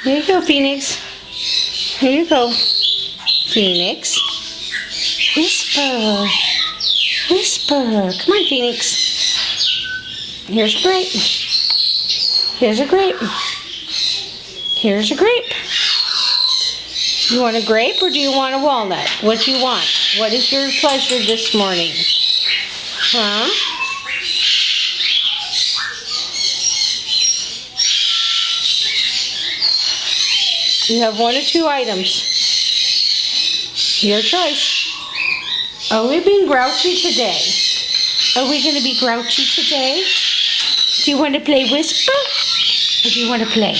Here you go, Phoenix. Here you go, Phoenix. Whisper. Whisper. Come on, Phoenix. Here's a grape. Here's a grape. Here's a grape. You want a grape or do you want a walnut? What do you want? What is your pleasure this morning? Huh? You have one or two items. Your choice. Are we being grouchy today? Are we going to be grouchy today? Do you want to play Whisper? Or do you want to play?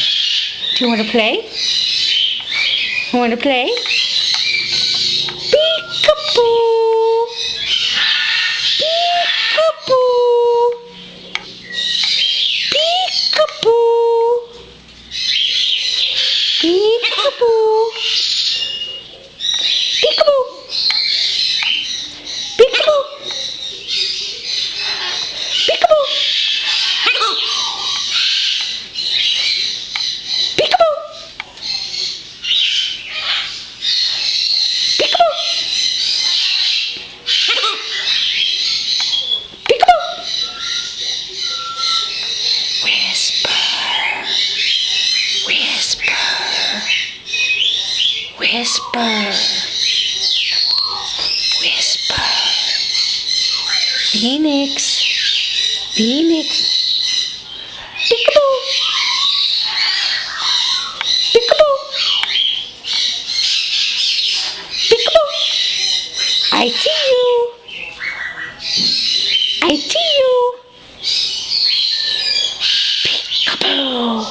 Do you want to play? You want to play? Peek-a-boo! Peek-a-boo! Peek-a-boo! Peek-a-boo! Peek-a-boo! Peek-a-boo! Peek-a-boo! Peek-a-boo! Peek-a-boo! Peek-a-boo! Whisper. Whisper. Whisper. Whisper. Phoenix. Phoenix. Peek-a-boo. Peek-a-boo. Peek-a-boo. I see you. I see you. Peek-a-boo.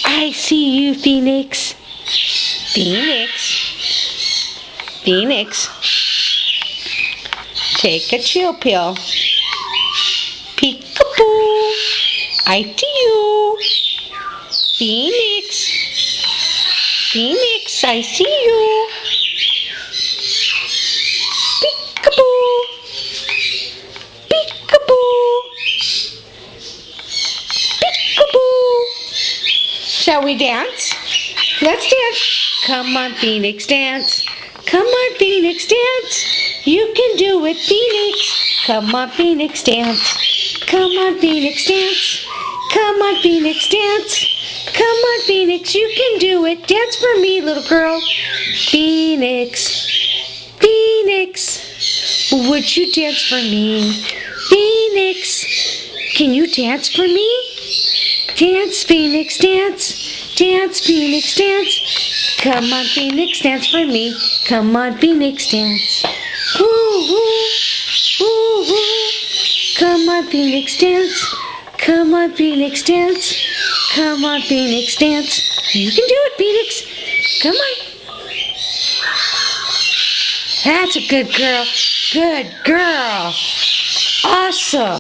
I see you, Phoenix. Phoenix. Phoenix. Take a chill pill. Peek-a-boo. I see you. Phoenix. Phoenix, I see you. Peek-a-boo. Peek-a-boo. Peek-a-boo. Shall we dance? Let's dance. Come on, Phoenix, dance. Come on, Phoenix, dance. You can do it, Phoenix. Come on, Phoenix, dance. Come on, Phoenix, dance. Come on, Phoenix, dance. Come on, Phoenix, you can do it. Dance for me, little girl. Phoenix. Phoenix. Would you dance for me? Phoenix. Can you dance for me? Dance, Phoenix, dance. Dance, Phoenix, dance. Come on, Phoenix, dance for me. Come on, Phoenix, dance. Woo, woo. Woo, woo. Come on, Phoenix, dance. Come on, Phoenix, dance. Come on, Phoenix, dance. You can do it, Phoenix. Come on. That's a good girl. Good girl. Awesome.